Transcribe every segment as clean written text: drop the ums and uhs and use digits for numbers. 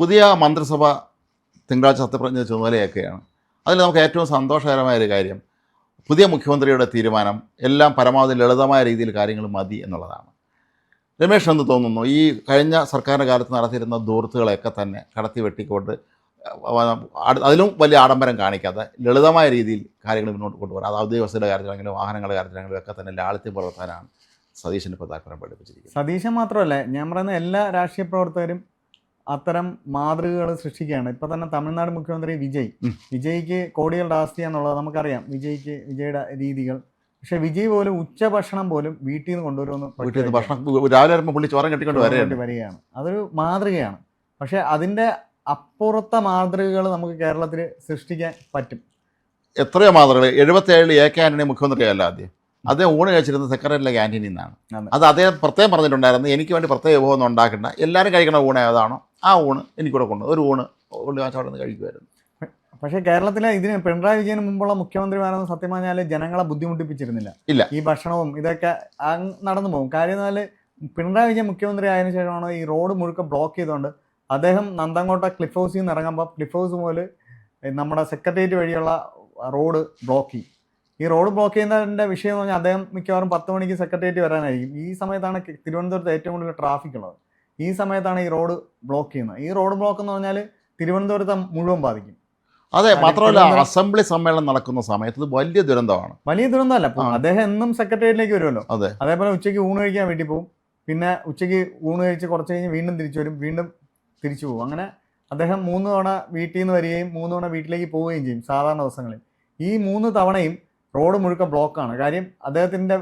പുതിയ മന്ത്രിസഭ തിങ്കളാഴ്ച സത്യപ്രതിജ്ഞ ചുമതലയൊക്കെയാണ്. അതിൽ നമുക്ക് ഏറ്റവും സന്തോഷകരമായ ഒരു കാര്യം പുതിയ മുഖ്യമന്ത്രിയുടെ തീരുമാനം എല്ലാം പരമാവധി ലളിതമായ രീതിയിൽ കാര്യങ്ങൾ മതി എന്നുള്ളതാണ്. രമേശ് എന്ത് തോന്നുന്നു? ഈ കഴിഞ്ഞ സർക്കാരിൻ്റെ കാലത്ത് നടത്തിയിരുന്ന ദൂർത്തുകളെയൊക്കെ തന്നെ കടത്തി വെട്ടിക്കൊണ്ട് അതിലും വലിയ ആഡംബരം കാണിക്കാതെ ലളിതമായ രീതിയിൽ കാര്യങ്ങൾ മുന്നോട്ട് കൊണ്ടുപോകാൻ, അത് ഉദ്യോഗസ്ഥരുടെ കാര്യത്തിലാണെങ്കിലും വാഹനങ്ങളുടെ കാര്യത്തിലാണെങ്കിലും ഒക്കെ തന്നെ ലാളിത്യം പുലർത്താനാണ് സതീശന് ഇപ്പോൾ താല്പര്യം പഠിപ്പിച്ചിരിക്കുന്നത്. സതീശൻ മാത്രമല്ല, ഞാൻ പറയുന്ന എല്ലാ രാഷ്ട്രീയ പ്രവർത്തകരും അത്തരം മാതൃകകൾ സൃഷ്ടിക്കുകയാണ്. ഇപ്പൊ തന്നെ തമിഴ്നാട് മുഖ്യമന്ത്രി വിജയ്ക്ക് കോടികളുടെ ആസ്തിയാന്നുള്ളത് നമുക്കറിയാം. വിജയുടെ രീതികൾ. പക്ഷെ വിജയ് പോലും ഉച്ചഭക്ഷണം പോലും വീട്ടിൽ നിന്ന് കൊണ്ടുവരുമെന്ന് ഭക്ഷണം രാവിലെ വരുമ്പോൾ പുള്ളി ചോരം കെട്ടിക്കൊണ്ട് വരികയാണ്. അതൊരു മാതൃകയാണ്. പക്ഷെ അതിന്റെ അപ്പുറത്തെ മാതൃകകൾ നമുക്ക് കേരളത്തിൽ സൃഷ്ടിക്കാൻ പറ്റും. എത്രയോ മാതൃകകൾ. 77 AK ആന്റണി മുഖ്യമന്ത്രിയല്ല ആദ്യം. അദ്ദേഹം ഊണ് കഴിച്ചിരുന്നത് സെക്രട്ടറിയിലെ ക്യാൻറ്റീനിൽ നിന്നാണ്. അത് അദ്ദേഹം പ്രത്യേകം പറഞ്ഞിട്ടുണ്ടായിരുന്നു, എനിക്ക് വേണ്ടി പ്രത്യേക വിഭവമൊന്നും ഉണ്ടാക്കണ്ട, എല്ലാവരും കഴിക്കണ ഊണ് ഏതാണോ ആ ഊണ് എനിക്കൂടെ കൊണ്ട് ഒരു ഊണ് അവിടെ നിന്ന് കഴിക്കുമായിരുന്നു. പക്ഷേ കേരളത്തിലെ ഇതിന് പിണറായി വിജയന് മുമ്പുള്ള മുഖ്യമന്ത്രിമാരൊന്നും സത്യം പറഞ്ഞാൽ ജനങ്ങളെ ബുദ്ധിമുട്ടിപ്പിച്ചിരുന്നില്ല. ഇല്ല, ഈ ഭക്ഷണവും ഇതൊക്കെ നടന്നു പോകും. കാര്യം എന്നാൽ പിണറായി വിജയൻ മുഖ്യമന്ത്രി ആയതിനു ശേഷമാണ് ഈ റോഡ് മുഴുക്ക ബ്ലോക്ക് ചെയ്തുകൊണ്ട് അദ്ദേഹം നന്തങ്കോട്ട ക്ലിഫ് ഹൗസിൽ നിന്ന് ഇറങ്ങുമ്പോൾ ക്ലിഫ് ഹൗസ് മുതൽ നമ്മുടെ സെക്രട്ടേറിയറ്റ് വഴിയുള്ള റോഡ് ബ്ലോക്ക് ചെയ്യും. ഈ റോഡ് ബ്ലോക്ക് ചെയ്യുന്നതിൻ്റെ വിഷയം എന്ന് പറഞ്ഞാൽ അദ്ദേഹം മിക്കവാറും 10 മണിക്ക് സെക്രട്ടേറിയറ്റ് വരാനായിരിക്കും. ഈ സമയത്താണ് തിരുവനന്തപുരത്ത് ഏറ്റവും കൂടുതൽ ട്രാഫിക് ഉള്ളത്. ഈ സമയത്താണ് ഈ റോഡ് ബ്ലോക്ക് ചെയ്യുന്നത്. ഈ റോഡ് ബ്ലോക്ക് എന്ന് പറഞ്ഞാൽ തിരുവനന്തപുരത്തെ മുഴുവൻ ബാധിക്കും. അതെ, മാത്രമല്ല അസംബ്ലി സമ്മേളനം നടക്കുന്ന സമയത്ത് വലിയ ദുരന്തമാണ്. വലിയ ദുരന്തമല്ല, അദ്ദേഹം എന്നും സെക്രട്ടേറിയറ്റിലേക്ക് വരുമല്ലോ. അതെ, അതേപോലെ ഉച്ചയ്ക്ക് ഊണ് കഴിക്കാൻ വേണ്ടി പോകും. പിന്നെ ഉച്ചയ്ക്ക് ഊണ് കഴിച്ച് കുറച്ച് കഴിഞ്ഞ് വീണ്ടും തിരിച്ചു വരും, വീണ്ടും തിരിച്ചു പോകും. അങ്ങനെ അദ്ദേഹം 3 തവണ വീട്ടിൽ നിന്ന് വരികയും 3 തവണ വീട്ടിലേക്ക് പോവുകയും ചെയ്യും സാധാരണ ദിവസങ്ങളിൽ. ഈ 3 തവണയും റോഡ് മുഴുക്ക ബ്ലോക്കാണ്. കാര്യം അദ്ദേഹത്തിന്റെ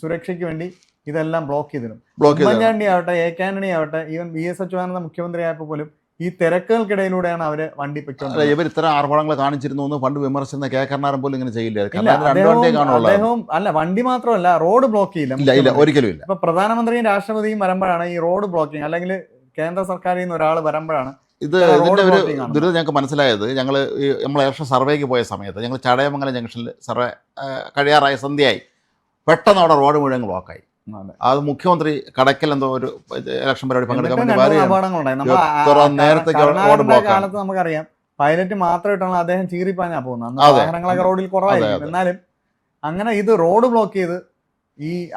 സുരക്ഷയ്ക്ക് വേണ്ടി ഇതെല്ലാം ബ്ലോക്ക് ചെയ്തിരും. ഉമ്മൻചാണ്ടി ആവട്ടെ, AK ആന്റണി ആവട്ടെ, ഈവൻ VS അച്യുതാനന്ദ മുഖ്യമന്ത്രി ആയപ്പോൾ പോലും ഈ തിരക്കുകൾക്കിടയിലൂടെയാണ് അവര് വണ്ടി പൊയ്ക്കുന്നത്. ഇവർ ഇത്തരം ആർഭാടങ്ങൾ കാണിച്ചിരുന്നു എന്ന് പണ്ട് വിമർശിക്കുന്ന കെ കരുണാകരൻ പോലും ഇങ്ങനെ ചെയ്യില്ല. അദ്ദേഹവും അല്ല, വണ്ടി മാത്രമല്ല റോഡ് ബ്ലോക്ക് ചെയ്യില്ല, ഒരിക്കലും ഇല്ല. ഇപ്പൊ പ്രധാനമന്ത്രിയും രാഷ്ട്രപതിയും വരുമ്പോഴാണ് ഈ റോഡ് ബ്ലോക്കിങ്, അല്ലെങ്കിൽ കേന്ദ്ര സർക്കാരിൽ നിന്ന് ഒരാൾ വരുമ്പോഴാണ് ഇതിൻ്റെ ഒരു ദുരിതം ഞങ്ങൾക്ക് മനസ്സിലായത്. നമ്മൾ ഇലക്ഷൻ സർവേക്ക് പോയ സമയത്ത് ഞങ്ങൾ ചടയമംഗലം ജംഗ്ഷനിൽ സർവേ കഴിയാറായ സന്ധ്യയായി. പെട്ടെന്ന് അവിടെ റോഡ് മുഴുവൻ ബ്ലോക്കായി. അത് മുഖ്യമന്ത്രി കടയ്ക്കൽ എന്തോ ഒരു ഇലക്ഷൻ പരിപാടി പങ്കെടുക്കാൻ നേരത്തെ കാലത്ത് നമുക്കറിയാം. പൈലറ്റ് മാത്രമായിട്ടാണ് അദ്ദേഹം ചീറിപ്പാഞ്ഞാ പോകുന്നത്. വാഹനങ്ങളൊക്കെ റോഡിൽ കുറവായിരിക്കും. എന്നാലും അങ്ങനെ ഇത് റോഡ് ബ്ലോക്ക് ചെയ്ത്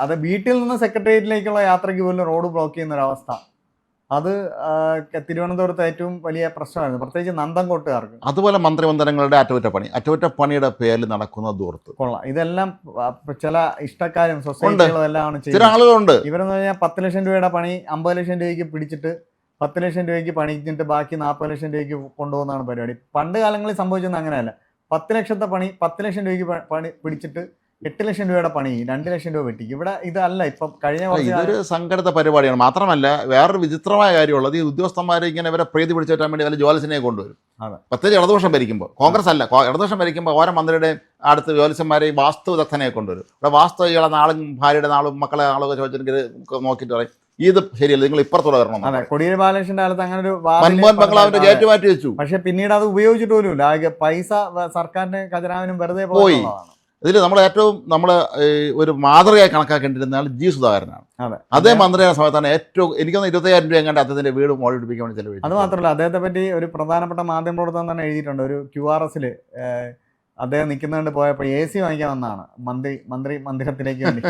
അത് വീട്ടിൽ നിന്ന് സെക്രട്ടേറിയറ്റിലേക്കുള്ള യാത്രയ്ക്ക് പോലും റോഡ് ബ്ലോക്ക് ചെയ്യുന്ന ഒരവസ്ഥ, അത് തിരുവനന്തപുരത്ത് ഏറ്റവും വലിയ പ്രശ്നമായിരുന്നു, പ്രത്യേകിച്ച് നന്തൻകോട്ടുകാർക്ക്. അതുപോലെ മന്ത്രിമന്ദിരങ്ങളുടെ അറ്റകുറ്റപ്പണിയുടെ പേരിൽ നടക്കുന്ന ദൂർത്ത് കൊള്ളാം. ഇതെല്ലാം ചില ഇഷ്ടക്കാരും സൊസൈറ്റികളും എല്ലാം ആളുകളുണ്ട്. ഇവരെന്ന് പറഞ്ഞാൽ 10 ലക്ഷം രൂപയുടെ പണി 50 ലക്ഷം രൂപയ്ക്ക് പിടിച്ചിട്ട് 10 ലക്ഷം രൂപയ്ക്ക് പണിച്ചിട്ട് ബാക്കി 40 ലക്ഷം രൂപയ്ക്ക് കൊണ്ടുപോകുന്നതാണ് പരിപാടി. പണ്ട് കാലങ്ങളിൽ സംഭവിച്ചത് അങ്ങനെയല്ല. 10 ലക്ഷത്തെ പണി 10 ലക്ഷം രൂപയ്ക്ക് പണി പിടിച്ചിട്ട് 8 ലക്ഷം രൂപയുടെ പണി 2 ലക്ഷം രൂപ വെട്ടിക്കും. ഇവിടെ ഇതല്ല. ഇപ്പം കഴിഞ്ഞ ഇതൊരു സംഘടിത പരിപാടിയാണ്. മാത്രമല്ല വേറൊരു വിചിത്രമായ കാര്യമുള്ളത്, ഈ ഉദ്യോഗസ്ഥന്മാരെ ഇങ്ങനെ ഇവരെ പ്രീതി പിടിച്ചേറ്റാൻ വേണ്ടി വല്ല ജ്യോത്സ്യനെ കൊണ്ടുവരും. പ്രത്യേകിച്ച് ഇടതുപക്ഷം ഭരിക്കുമ്പോൾ, കോൺഗ്രസ് അല്ല, ഇടതുപക്ഷം ഭരിക്കുമ്പോൾ ഓരോ മന്ത്രിയുടെയും അടുത്ത് ജ്യോത്സ്യന്മാരെ ഈ വാസ്തു വിദഗ്ധനെ കൊണ്ടുവരും. ഇവിടെ വാസ്തു ഇയാളെ നാളും ഭാര്യയുടെ നാളും മക്കളെ നാളൊക്കെ ചോദിച്ചിട്ട് നോക്കിയിട്ട് പറയും ഇത് ശരിയല്ല, നിങ്ങൾ ഇപ്പുറത്തോടെ വരണം. അതെ, കൊടിയേരി ബാലകൃഷ്ണന്റെ കാലത്ത് അങ്ങനെ ഒരു മൻമോഹൻ ബംഗ്ലാവിന്റെ ഗേറ്റ് മാറ്റി വെച്ചു. പക്ഷെ പിന്നീട് അത് ഉപയോഗിച്ചിട്ട് പോലും പൈസ സർക്കാരിന്റെ ഖജനാവിനും വെറുതെ പോയി. ഇതിൽ നമ്മൾ ഒരു മാതൃകയായി കണക്കാക്കേണ്ടിരുന്ന ആൾ G. സുധാകരനാണ്. അതേ മന്ത്രിയുടെ സമയത്താണ് ഏറ്റവും എനിക്കൊന്ന് 25,000 രൂപ എങ്ങാണ്ട് അദ്ദേഹത്തിന്റെ വീട് മോളിപ്പിക്കാൻ വേണ്ടി ചെലവഴിച്ചു. അത് മാത്രമല്ല, അദ്ദേഹത്തെ പറ്റി ഒരു പ്രധാനപ്പെട്ട മാധ്യമ പ്രവർത്തനം തന്നെ എഴുതിയിട്ടുണ്ട്. ഒരു QRS അദ്ദേഹം നിൽക്കുന്നതുകൊണ്ട് പോയപ്പോൾ AC വാങ്ങിക്കാൻ വന്നതാണ്. മന്ദിരത്തിലേക്ക് വേണ്ടി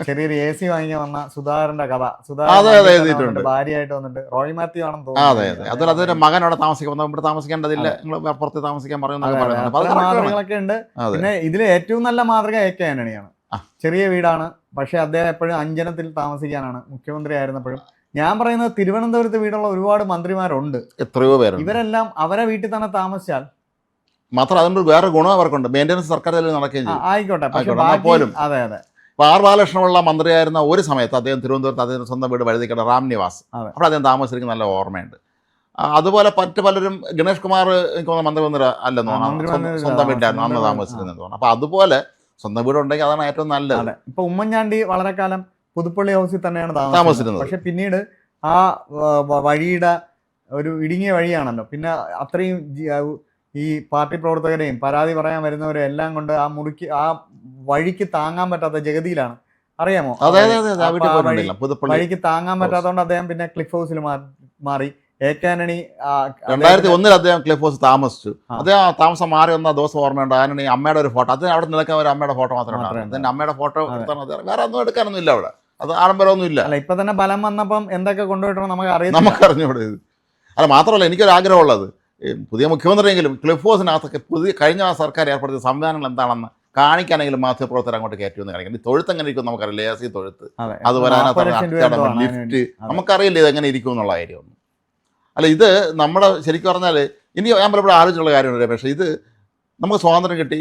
ചെറിയൊരു AC വാങ്ങിക്കാൻ വന്ന സുധാകരന്റെ കഥ. സുധാകരൻ ഭാര്യയായിട്ട് വന്നിട്ട് റോയ് മാത്യു ആണെന്ന് തോന്നുന്നു. അതുപോലെ അതിന്റെ മകൻ അവിടെ ഇവിടെ താമസിക്കേണ്ടതില്ല, നിങ്ങൾ പുറത്ത് താമസിക്കാൻ മാതൃകകളൊക്കെ ഉണ്ട്. പിന്നെ ഇതിൽ ഏറ്റവും നല്ല മാതൃക AK ആന്റണിയാണ്. ചെറിയ വീടാണ്, പക്ഷെ അദ്ദേഹം എപ്പോഴും അഞ്ജനത്തിൽ താമസിക്കാനാണ് മുഖ്യമന്ത്രി ആയിരുന്നപ്പോഴും. ഞാൻ പറയുന്നത് തിരുവനന്തപുരത്ത് വീടുള്ള ഒരുപാട് മന്ത്രിമാരുണ്ട്, എത്രയോ പേര്. ഇവരെല്ലാം അവരെ വീട്ടിൽ തന്നെ താമസിച്ചാൽ മാത്രം അതുകൊണ്ട് വേറെ ഗുണം അവർക്കുണ്ട്. മെയിൻ്റനൻസ് സർക്കാർ നടക്കുകയും ചെയ്യും. ആയിക്കോട്ടെ. പോലും അതെ അതെ R. ബാലകൃഷ്ണനുള്ള മന്ത്രിയായിരുന്ന ഒരു സമയത്ത് അദ്ദേഹം തിരുവനന്തപുരത്ത് അദ്ദേഹം സ്വന്തം വീട് വഴുതിക്കട റാം നിവാസ്, അവിടെ അദ്ദേഹം താമസിച്ചിരിക്കുന്ന നല്ല ഓർമ്മയുണ്ട്. അതുപോലെ മറ്റു പലരും, ഗണേഷ് കുമാർ എനിക്ക് തോന്നുന്ന മന്ത്രി അല്ലെന്ന് തോന്നുന്നു, സ്വന്തം വീട്ടിലായിരുന്നു അന്ന് താമസിച്ചിരുന്നത് തോന്നുന്നു. അപ്പൊ അതുപോലെ സ്വന്തം വീടുണ്ടെങ്കിൽ അതാണ് ഏറ്റവും നല്ലത്. ഇപ്പൊ ഉമ്മൻചാണ്ടി വളരെ കാലം പുതുപ്പള്ളി ഹൗസിൽ തന്നെയാണ് താമസിച്ചിരുന്നത്. പക്ഷെ പിന്നീട് ആ വഴിയുടെ ഒരു ഇടുങ്ങിയ വഴിയാണല്ലോ, പിന്നെ അത്രയും ഈ പാർട്ടി പ്രവർത്തകരെയും പരാതി പറയാൻ വരുന്നവരെ എല്ലാം കൊണ്ട് ആ വഴിക്ക് താങ്ങാൻ പറ്റാത്ത ജഗതിയിലാണ്. അറിയാമോ? വഴിക്ക് താങ്ങാൻ പറ്റാത്തതുകൊണ്ട് അദ്ദേഹം പിന്നെ ക്ലിഫ് ഹൗസിൽ മാറി. AK ആന്റണി 2001 അദ്ദേഹം ക്ലിഫ് ഹൗസ് താമസിച്ചു. ആ. അദ്ദേഹം ആ താമസം മാറി വന്ന ദിവസം ഓർമ്മയുണ്ട്. ആന്റണി അമ്മയുടെ ഒരു ഫോട്ടോ, അതിന് അവിടെ നിൽക്കാൻ ഒരു അമ്മയുടെ ഫോട്ടോ മാത്രമേ മാത്രമേ ഉണ്ടാകും. അതിൻ്റെ അമ്മയുടെ ഫോട്ടോ അതെ. എടുത്താൽ മതി. വേറെ ഒന്നും എടുക്കാനൊന്നും ഇല്ല അവിടെ. അത് ആഡംബരമൊന്നും ഇല്ല. അല്ല ഇപ്പൊ തന്നെ ബലം വന്നപ്പം എന്തൊക്കെ കൊണ്ടുപോയിട്ടോ നമുക്ക് അറിയാം. നമുക്കറിഞ്ഞൂടെ ഇത്. അല്ല മാത്രമല്ല എനിക്കൊരു ആഗ്രഹമുള്ളത്, പുതിയ മുഖ്യമന്ത്രിയെങ്കിലും ക്ലിഫ് ഹൗസിനകത്തൊക്കെ സർക്കാർ ഏർപ്പെടുത്തിയ സംവിധാനങ്ങൾ എന്താണെന്ന് കാണിക്കാനെങ്കിലും മാധ്യമപ്രവർത്തകർ അങ്ങോട്ട് കയറ്റുമെന്ന് കാണിക്കണം. ഈ തൊഴുത്ത് എങ്ങനെ ഇരിക്കും നമുക്കറിയില്ല. AC തൊഴുത്ത്, അതുപോലെ അതിനകത്ത് ലിഫ്റ്റ്, നമുക്കറിയില്ല ഇതെങ്ങനെ ഇരിക്കും എന്നുള്ള കാര്യമൊന്നും. അല്ല ഇത് നമ്മുടെ ശരിക്കും പറഞ്ഞാൽ ഇനി ഞാൻ പലപ്പോഴും ആലോചിച്ചുള്ള കാര്യമുണ്ട്. പക്ഷേ ഇത് നമുക്ക് സ്വാതന്ത്ര്യം കിട്ടി,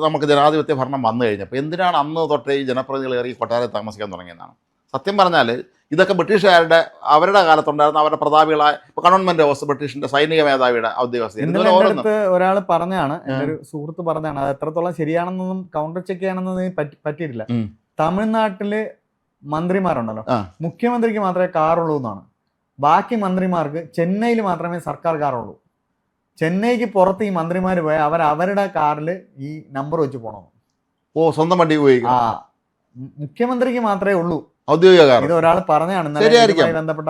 നമുക്ക് ജനാധിപത്യ ഭരണം വന്നു കഴിഞ്ഞപ്പോൾ എന്തിനാണ് അന്ന് തൊട്ടേ ഈ ജനപ്രതിനിധികൾ കയറി കൊട്ടാരത്തിൽ താമസിക്കാൻ തുടങ്ങിയതാണ്. സത്യം പറഞ്ഞാൽ ഇതൊക്കെ ബ്രിട്ടീഷുകാരുടെ അവരുടെ കാലത്തുണ്ടായിരുന്ന അവരുടെ പ്രതാപികളായ ഇപ്പോൾ കണ്ടോൺമെന്റ് ഹൗസ് ബ്രിട്ടീഷിന്റെ സൈനിക മേധാവിയുടെ ഔദ്യോഗിക അടുത്ത് ഒരാൾ പറഞ്ഞാണ്, എൻ്റെ ഒരു സുഹൃത്ത് പറഞ്ഞാണ്, അത് എത്രത്തോളം ശരിയാണെന്നൊന്നും കൗണ്ടർ ചെക്ക് ചെയ്യാണെന്നൊന്നും പറ്റിയിട്ടില്ല. തമിഴ്നാട്ടില് മന്ത്രിമാരുണ്ടല്ലോ, മുഖ്യമന്ത്രിക്ക് മാത്രമേ കാറുള്ളൂ എന്നാണ്. ബാക്കി മന്ത്രിമാർക്ക് ചെന്നൈയിൽ മാത്രമേ സർക്കാർ കാറുള്ളൂ. ചെന്നൈക്ക് പുറത്ത് ഈ മന്ത്രിമാർ പോയാൽ അവരുടെ കാറിൽ ഈ നമ്പർ വെച്ച് പോകണം. സ്വന്തം വണ്ടി ഉപയോഗിക്കും. മുഖ്യമന്ത്രിക്ക് മാത്രമേ ഉള്ളൂ ഔദ്യോഗിക കാർ. ഇത് ഒരാൾ പറഞ്ഞാണ്.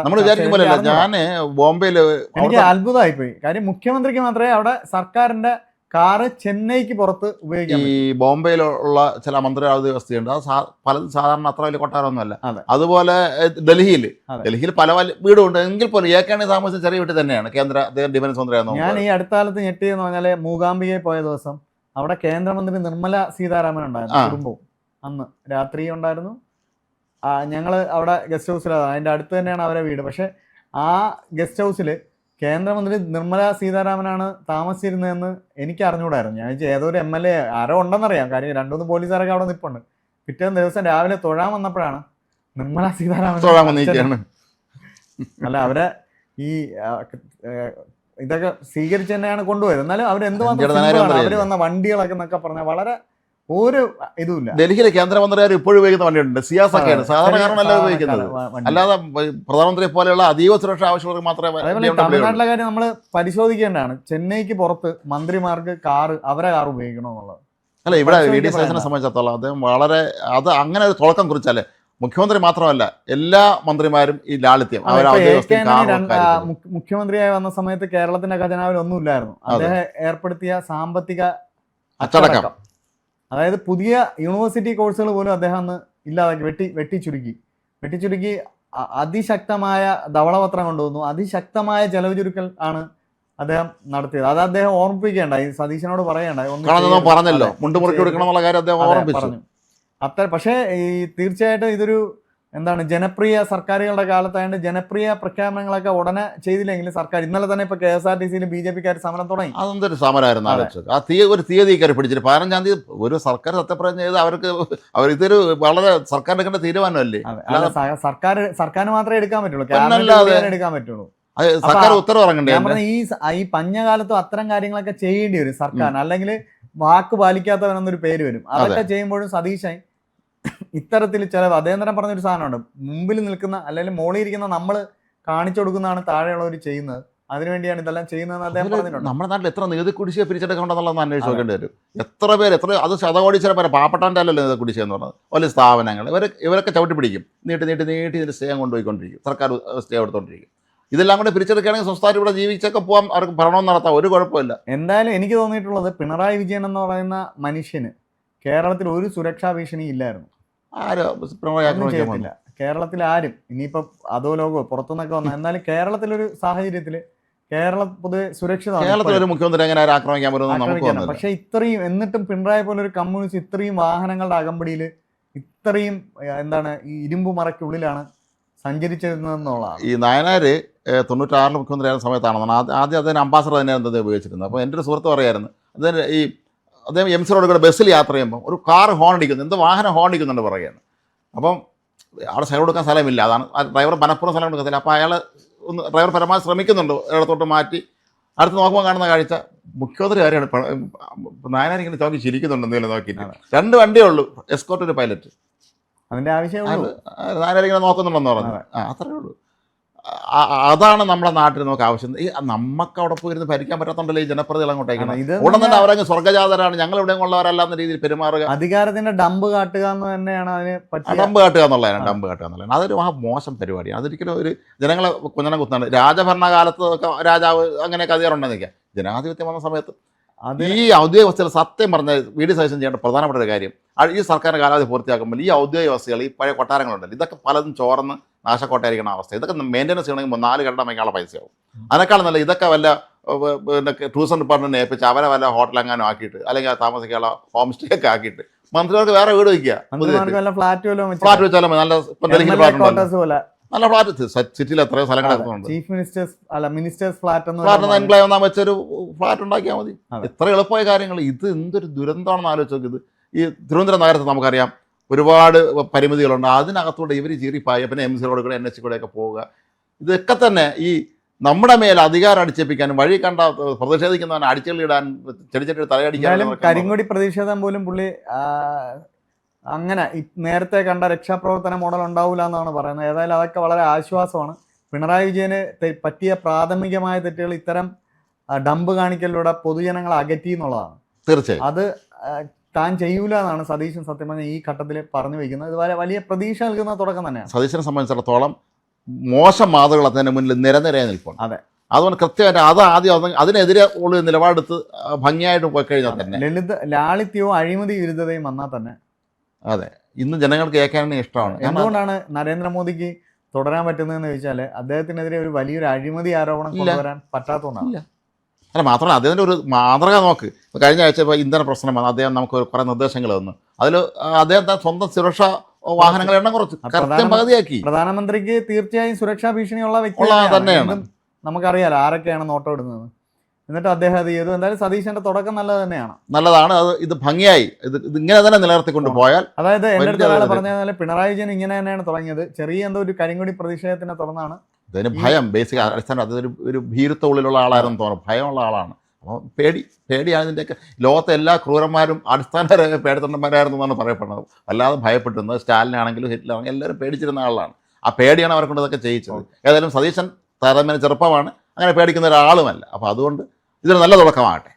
നമ്മൾ വിചാരിക്കുമ്പോഴല്ല, ഞാൻ ബോംബെയില് എനിക്ക് അത്ഭുതമായി പോയി. കാര്യം മുഖ്യമന്ത്രിക്ക് മാത്രമേ അവിടെ സർക്കാരിന്റെ കാറ് ചെന്നൈക്ക് പുറത്ത് ഉപയോഗിക്കാം. ഈ ബോംബെയിലുള്ള ചില മന്ത്രി ഉദ്യോഗസ്ഥയുണ്ട്, അത് പലതും സാധാരണ അത്ര വലിയ കൊട്ടാരമൊന്നുമല്ല. അതുപോലെ ഡൽഹിയിൽ പല വീടുണ്ട്, എങ്കിൽ പോലും ഏക്കാണി താമസിച്ച ചെറിയ വീട്ടിൽ തന്നെയാണ് കേന്ദ്ര ഡിഫൻസ് മന്ത്രിയായിരുന്നു. ഞാൻ ഈ അടുത്ത കാലത്ത് ഞെട്ടിയെന്ന് പറഞ്ഞാല് മൂകാംബികയിൽ പോയ ദിവസം അവിടെ കേന്ദ്രമന്ത്രി നിർമ്മല സീതാരാമൻ ഉണ്ടായിരുന്നു, കുടുംബവും. അന്ന് രാത്രി ഉണ്ടായിരുന്നു. ഞങ്ങൾ അവിടെ ഗസ്റ്റ് ഹൗസിലാണ്, അതിൻ്റെ അടുത്ത് തന്നെയാണ് അവരെ വീട്. പക്ഷെ ആ ഗസ്റ്റ് ഹൗസിൽ കേന്ദ്രമന്ത്രി നിർമ്മല സീതാരാമനാണ് താമസിച്ചിരുന്നതെന്ന് എനിക്ക് അറിഞ്ഞുകൂടായിരുന്നു. ഞാൻ ഏതോ ഒരു MLA ആരോ ഉണ്ടെന്നറിയാം, കാര്യം 2-3 പോലീസുകാരൊക്കെ അവിടെ നിൽപ്പുണ്ട്. പിറ്റേന്ന് ദിവസം രാവിലെ തൊഴാൻ വന്നപ്പോഴാണ് നിർമ്മല സീതാരാമൻ. അല്ല അവരെ ഈ ഇതൊക്കെ സ്വീകരിച്ച് തന്നെയാണ് കൊണ്ടുപോയത്. എന്നാലും അവരെന്തുമാത്രം അവര് വന്ന വണ്ടികളൊക്കെ എന്നൊക്കെ പറഞ്ഞാൽ വളരെ ഒരു ഇതുമില്ല. ഡൽഹിയിലെ കേന്ദ്രമന്ത്രിമാർ ഇപ്പോഴും ഉപയോഗിക്കുന്ന വണ്ടിയുണ്ട്, സിയാസ് ഒക്കെയാണ് സാധാരണക്കാരനല്ല ഉപയോഗിക്കുന്നത്. അല്ലാതെ പ്രധാനമന്ത്രിയെ പോലെയുള്ള അതീവ സുരക്ഷ ആവശ്യമുള്ളവർക്ക് മാത്രമേ. തമിഴ്നാട്ടിലെ കാര്യം നമ്മൾ പരിശോധിക്കേണ്ടതാണ്. ചെന്നൈക്ക് പുറത്ത് മന്ത്രിമാർക്ക് അവരെ കാർ ഉപയോഗിക്കണമെന്നുള്ളത്. അല്ല ഇവിടെ VD സതീശനെ സംബന്ധിച്ചിടത്തോളം അദ്ദേഹം വളരെ അങ്ങനെ ഒരു തുടക്കം കുറിച്ചാല് മുഖ്യമന്ത്രി മാത്രമല്ല എല്ലാ മന്ത്രിമാരും ഈ ലാളിത്യം മുഖ്യമന്ത്രിയായി വന്ന സമയത്ത് കേരളത്തിന്റെ ഖജനാവിൽ ഒന്നുമില്ലായിരുന്നു. അദ്ദേഹം ഏർപ്പെടുത്തിയ സാമ്പത്തിക അച്ചടക്കം, അതായത് പുതിയ യൂണിവേഴ്സിറ്റി കോഴ്സുകൾ പോലും അദ്ദേഹം അന്ന് ഇല്ലാതാക്കി, വെട്ടിച്ചുരുക്കി അതിശക്തമായ ധവളപത്രം കൊണ്ടുവന്നു. അതിശക്തമായ ചെലവ് ചുരുക്കൽ ആണ് അദ്ദേഹം നടത്തിയത്. അത് അദ്ദേഹം ഓർമ്മിപ്പിക്കേണ്ടായി, സതീശനോട് പറയണ്ടായി. പറഞ്ഞല്ലോ മുണ്ടുമുറുക്കി കൊടുക്കണമെന്നുള്ള കാര്യം അദ്ദേഹം ഓർമ്മിപ്പിച്ചു. പക്ഷേ ഈ തീർച്ചയായിട്ടും ഇതൊരു ജനപ്രിയ സർക്കാരുകളുടെ കാലത്തായതുകൊണ്ട് ജനപ്രിയ പ്രഖ്യാപനങ്ങളൊക്കെ ഉടനെ ചെയ്തില്ലെങ്കിലും സർക്കാർ ഇന്നലെ തന്നെ ഇപ്പൊ KSRTCയിൽ BJP-ക്കാർ സമരം തുടങ്ങി. അതൊരു സമരമായിരുന്നു. ഒരു തീയതി കയറി പിടിച്ചിട്ട് 15-ം തീയതി ഒരു സർക്കാർ സത്യപ്രതിജ്ഞ ചെയ്ത് ഇതൊരു വളരെ സർക്കാർ എടുക്കേണ്ട തീരുമാനമല്ലേ. സർക്കാരിന് മാത്രമേ എടുക്കാൻ പറ്റുള്ളൂ, എടുക്കാൻ പറ്റുള്ളൂ. സർക്കാർ ഉത്തരവ് ഇറങ്ങണ്ടേ. ഈ പഞ്ഞ കാലത്തും അത്തരം കാര്യങ്ങളൊക്കെ ചെയ്യേണ്ടി വരും സർക്കാരിന്, അല്ലെങ്കിൽ വാക്ക് പാലിക്കാത്തവനെന്നൊരു പേര് വരും. അതൊക്കെ ചെയ്യുമ്പോഴും സതീശൻ ഇത്തരത്തിൽ ചിലവ് അദ്ദേഹം തന്നെ പറഞ്ഞൊരു സാധനമുണ്ട്, മുമ്പിൽ നിൽക്കുന്ന അല്ലെങ്കിൽ മോളിൽ ഇരിക്കുന്ന നമ്മൾ കാണിച്ചു കൊടുക്കുന്നതാണ് താഴെയുള്ളവർ ചെയ്യുന്നത്, അതിനുവേണ്ടിയാണ് ഇതെല്ലാം ചെയ്യുന്നതെന്ന് അദ്ദേഹം പറഞ്ഞിട്ടുണ്ട്. നമ്മുടെ നാട്ടിൽ എത്ര നികുതി കുടിശ്ശിക പിരിച്ചെടുക്കണമെന്നുള്ളതെന്ന് അന്വേഷിച്ച് നോക്കേണ്ടി വരും. എത്ര പേര് അത് ശതകോടീശ്വരം പേരെ പാവപ്പെട്ടവൻ്റെ അല്ലല്ലോ നികുതി കുടിശ്ശിക എന്ന് പറഞ്ഞത്. വലിയ സ്ഥാപനങ്ങൾ ഇവരൊക്കെ ചവിട്ടി പിടിക്കും, നീട്ടി ഇതിൻ്റെ സ്റ്റേ കൊണ്ടുപോയിക്കൊണ്ടിരിക്കും, സർക്കാർ സ്റ്റേ എടുത്തുകൊണ്ടിരിക്കും. ഇതെല്ലാം കൂടെ പിരിച്ചെടുക്കുകയാണെങ്കിൽ സംസ്ഥാനം ഇവിടെ ജീവിച്ചൊക്കെ പോകാൻ അവർക്ക് ഭരണം നടത്താം, ഒരു കുഴപ്പമില്ല. എന്തായാലും എനിക്ക് തോന്നിയിട്ടുള്ളത് പിണറായി വിജയൻ എന്ന് പറയുന്ന മനുഷ്യന് കേരളത്തിൽ ഒരു സുരക്ഷാ ഭീഷണി ഇല്ലായിരുന്നു. ആരും കേരളത്തിൽ ആരും ഇനിയിപ്പം അതോ ലോകോ പുറത്തുനിന്നൊക്കെ വന്ന, എന്നാലും കേരളത്തിലൊരു സാഹചര്യത്തിൽ കേരളം പൊതുവെ സുരക്ഷിതമാണ്. കേരളത്തിലൊരു മുഖ്യമന്ത്രി എങ്ങനെ ആക്രമിക്കാൻ പറ്റും. പക്ഷെ ഇത്രയും എന്നിട്ടും പിണറായി പോലെ ഒരു കമ്മ്യൂണിസ്റ്റ് ഇത്രയും വാഹനങ്ങളുടെ അകമ്പടിയിൽ ഇത്രയും ഈ ഇരുമ്പ് മറയ്ക്കുള്ളിലാണ് സഞ്ചരിച്ചിരുന്നതെന്നുള്ളതാണ്. ഈ നായനാര് 96 മുഖ്യമന്ത്രിയായിരുന്ന സമയത്താണെന്നാണ് ആദ്യം അദ്ദേഹം അംബാസഡർ തന്നെയാണ് ഉപയോഗിച്ചിരുന്നത്. അപ്പോൾ എൻ്റെ ഒരു സുഹൃത്ത് പറയായിരുന്നു, അദ്ദേഹം MC റോഡ് കൂടെ ബസ്സിൽ യാത്ര ചെയ്യുമ്പോൾ ഒരു കാർ ഹോൺ അടിക്കുന്നു, എന്തോ വാഹനം ഹോൺ അടിക്കുന്നുണ്ട് പറയുകയാണ്. അപ്പം അവിടെ സ്ഥലം കൊടുക്കാൻ സ്ഥലമില്ല, അതാണ് ഡ്രൈവർ മനഃപൂർവ്വം സ്ഥലം കൊടുക്കത്തില്ല. അപ്പോൾ ഡ്രൈവർ പരമാവധി ശ്രമിക്കുന്നുണ്ട് ഇടത്തോട്ട് മാറ്റി. അടുത്ത് നോക്കുമ്പോൾ കാണുന്ന കാഴ്ച മുഖ്യമന്ത്രി കാര്യമാണ്. നായനാരിങ്ങനെ നോക്കി ചിരിക്കുന്നുണ്ട് എന്തെങ്കിലും നോക്കിയിട്ട്. 2 വണ്ടിയേ ഉള്ളൂ, എസ്കോർട്ട് ഒരു പൈലറ്റ്. അതിൻ്റെ ആവശ്യമേ ഉള്ളൂ. നായനാരിങ്ങനെ നോക്കുന്നുണ്ടെന്ന് പറഞ്ഞു. അത്രയേ ഉള്ളൂ. അതാണ് നമ്മുടെ നാട്ടിൽ നമുക്ക് ആവശ്യം. ഈ നമുക്ക് അവിടെ പോയിരുന്ന് ഭരിക്കാൻ പറ്റാത്തതുകൊണ്ടല്ലേ ഈ ജനപ്രതികൾ അങ്ങോട്ടേക്ക് ഇത് ഉടൻ തന്നെ അവരങ്ങ് സ്വർഗ്ഗജാതരാണ്, ഞങ്ങൾ ഇവിടെ ഉള്ളവരല്ല എന്ന രീതിയിൽ പെരുമാറുക. അധികാരത്തിന്റെ ഡംബ് കാട്ടുക എന്ന് തന്നെയാണ് അതിന് പറ്റിയ. ഡംബ് കാട്ടുക എന്നുള്ളതാണ്, ഡംബ് കാട്ടുക എന്നുള്ളതാണ്. അതൊരു മോശം പരിപാടിയാണ്. അതൊരിക്കലും ഒരു ജനങ്ങളെ കുഞ്ഞനം കുത്താണ്. രാജഭരണകാലത്ത് ഒക്കെ രാജാവ് അങ്ങനെയൊക്കെ അധികാരമുണ്ടെന്ന് നിൽക്കാം. ജനാധിപത്യം വന്ന സമയത്ത് ഈ ഔദ്യോഗിക വസ്തുക്കൾ സത്യം പറഞ്ഞ വി.ഡി. സതീശൻ ചെയ്യേണ്ട പ്രധാനപ്പെട്ട ഒരു കാര്യം, ഈ സർക്കാരിൻ്റെ കാലാവധി പൂർത്തിയാക്കുമ്പോൾ ഈ ഔദ്യോഗിക വസ്തുക്കൾ, ഈ പഴയ കൊട്ടാരങ്ങളുണ്ടല്ലോ, ഇതൊക്കെ പലതും ചോർന്ന് നാശക്കോട്ടയായിരിക്കുന്ന അവസ്ഥ. ഇതൊക്കെ മെയിൻ്റനൻസ് ചെയ്യണമെങ്കിൽ 4 കടം വയ്ക്കാനുള്ള പൈസയാവും. അതിനേക്കാളും നല്ല ഇതൊക്കെ വല്ല പിന്നെ ടൂറിസം ഡിപ്പാർട്ട്മെൻറ്റിനെ ഏൽപ്പിച്ച് അവരെ വല്ല ഹോട്ടലെങ്ങാനും ആക്കിയിട്ട് അല്ലെങ്കിൽ താമസിക്കാനുള്ള ഹോം സ്റ്റേ ഒക്കെ ആക്കിയിട്ട് മന്ത്രിമാർക്ക് വേറെ വീട് വയ്ക്കുക, ഫ്ലാറ്റ് വെച്ചാലും നല്ല. ഇപ്പം ഡൽഹിയിൽ നല്ല ഫ്ലാറ്റ് സിറ്റിയിൽ എത്രയോ സ്ഥലങ്ങളൊക്കെ ചീഫ് മിനിസ്റ്റേഴ്സ് അല്ല മിനിസ്റ്റേഴ്സ് ഫ്ലാറ്റ് എൻക്ലേവ് എന്നാ വെച്ചൊരു ഫ്ലാറ്റ് ഉണ്ടാക്കിയാൽ മതി. ഇത്ര എളുപ്പമായ കാര്യങ്ങൾ. ഇത് എന്തൊരു ദുരന്തമാണെന്ന് ആലോചിച്ച് നോക്കിയത്. ഈ തിരുവനന്തപുരം നഗരത്തിൽ നമുക്കറിയാം ഒരുപാട് പരിമിതികളുണ്ട്. അതിനകത്തൂടെ ഇവർ ചീറിപ്പായ പിന്നെ എം സിയിലൂടെ കൂടെ NH കൂടെയൊക്കെ പോവുക. ഇതൊക്കെ തന്നെ ഈ നമ്മുടെ മേൽ അധികാരം അടിച്ചേൽപ്പിക്കാനും വഴി കണ്ട പ്രതിഷേധിക്കുന്നവനെ അടിച്ചുകളിടാൻ ചെടിച്ചെടി തലയടിക്കാനും. കരിങ്കൊടി പ്രതിഷേധം പോലും പുള്ളി അങ്ങനെ നേരത്തെ കണ്ട രക്ഷാപ്രവർത്തന മോഡൽ ഉണ്ടാവില്ല എന്നാണ് പറയുന്നത്. ഏതായാലും അതൊക്കെ വളരെ ആശ്വാസമാണ്. പിണറായി വിജയന് പറ്റിയ പ്രാഥമികമായ തെറ്റുകൾ ഇത്തരം ഡംബ് കാണിക്കലിലൂടെ പൊതുജനങ്ങളെ അകറ്റി എന്നുള്ളതാണ്. തീർച്ചയായും അത് താൻ ചെയ്യൂല എന്നാണ് സതീശൻ സത്യം പറഞ്ഞ ഈ ഘട്ടത്തിൽ പറഞ്ഞു വയ്ക്കുന്നത്. ഇത് വലിയ പ്രതീക്ഷ നൽകുന്ന തുടക്കം തന്നെയാണ്. സതീശനെ സംബന്ധിച്ചിടത്തോളം മോശം മാതൃകൾ അതിന് മുന്നിൽ നിരനിരയെ നിൽക്കണം. അതെ, അതുകൊണ്ട് കൃത്യമായിട്ട് അത് ആദ്യം അതിനെതിരെ ഉള്ള നിലപാടെടുത്ത് ഭംഗിയായിട്ട് പോയി കഴിഞ്ഞാൽ തന്നെ ലാളിത്യവും അഴിമതി വിരുദ്ധതയും വന്നാൽ തന്നെ. അതെ, ഇന്ന് ജനങ്ങൾക്ക് കേൾക്കാനും ഇഷ്ടമാണ്. എന്തുകൊണ്ടാണ് നരേന്ദ്രമോദിക്ക് തുടരാൻ പറ്റുന്നതെന്ന് ചോദിച്ചാൽ അദ്ദേഹത്തിനെതിരെ ഒരു വലിയൊരു അഴിമതി ആരോപണം കൊണ്ടുവരാൻ പറ്റാത്തതുകൊണ്ടാണ്. അല്ല, മാത്രമല്ല അദ്ദേഹത്തിൻ്റെ ഒരു മാതൃക നോക്ക്. കഴിഞ്ഞ ആഴ്ച ഇപ്പോൾ ഇന്ധന പ്രശ്നം വന്നു, അദ്ദേഹം നമുക്ക് കുറേ നിർദ്ദേശങ്ങൾ തന്നു. അതിൽ അദ്ദേഹം സ്വന്തം സുരക്ഷാ വാഹനങ്ങളുടെ എണ്ണം കുറച്ച് കൃത്യം പകുതിയാക്കി. പ്രധാനമന്ത്രിക്ക് തീർച്ചയായും സുരക്ഷാ ഭീഷണിയുള്ള വ്യക്തി തന്നെയാണ്. നമുക്കറിയാലോ ആരൊക്കെയാണ് നോട്ടം ഇടുന്നത്. എന്നിട്ട് അദ്ദേഹം അത് ചെയ്തു. എന്തായാലും സതീശന്റെ തുടക്കം നല്ലത് തന്നെയാണ്, നല്ലതാണ്. ഇത് ഭംഗിയായി ഇത് ഇങ്ങനെ തന്നെ നിലനിർത്തിക്കൊണ്ട് പോയാൽ. അതായത് എൻ്റെ അടുത്ത് ഒരാൾ പറഞ്ഞാൽ പിണറായി വിജയൻ ഇങ്ങനെ തന്നെയാണ് തുടങ്ങിയത്. ചെറിയ എന്തോ ഒരു കരിങ്കൊടി പ്രതിഷേധത്തിനെ തുടർന്നാണ്. അതിന് ഭയം, ബേസിക് അടിസ്ഥാനം. അതൊരു ഭീരുത്വ ഉള്ളിലുള്ള ആളായിരുന്നു തോന്നുന്നു, ഭയമുള്ള ആളാണ്. അപ്പോൾ പേടിയാണ് ഇതിൻ്റെയൊക്കെ. ലോകത്തെ എല്ലാ ക്രൂരന്മാരും അടിസ്ഥാന പേടിത്തൊണ്ടന്മാരായിരുന്നു എന്നാണ് പറയപ്പെടുന്നത്. അല്ലാതെ ഭയപ്പെട്ടുന്നത് സ്റ്റാലിനാണെങ്കിലും ഹിറ്റ്ലറാണെങ്കിലും എല്ലാവരും പേടിച്ചിരുന്ന ആളാണ്. ആ പേടിയാണ് അവരെ കൊണ്ട് ഇതൊക്കെ ചെയ്യിച്ചത്. ഏതായാലും സതീശൻ താരതമ്യേന ചെറുപ്പമാണ്, അങ്ങനെ പേടിക്കുന്ന ഒരാളുമല്ല. അപ്പോൾ അതുകൊണ്ട് ഇതൊരു നല്ല തുടക്കമാകട്ടെ.